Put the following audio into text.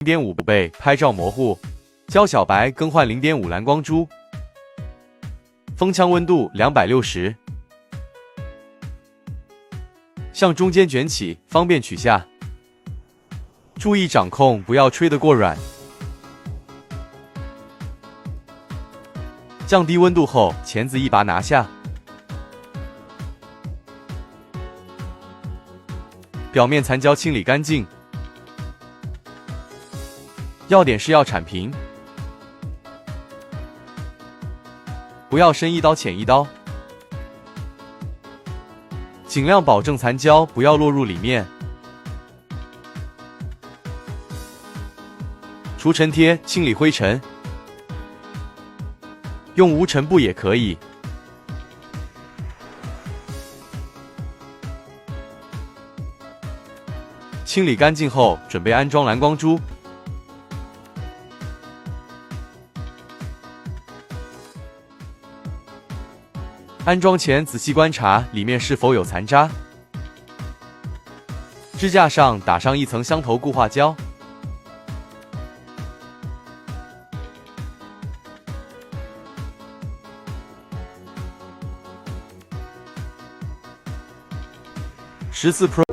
0.5倍拍照模糊，教小白更换0.5蓝光珠。风枪温度260，向中间卷起，方便取下。注意掌控，不要吹得过软。降低温度后，钳子一拔拿下。表面残胶清理干净。要点是要铲平，不要深一刀浅一刀，尽量保证残胶不要落入里面。除尘贴清理灰尘，用无尘布也可以。清理干净后，准备安装蓝光珠。安装前仔细观察里面是否有残渣。支架上打上一层箱头固化胶。14 Pro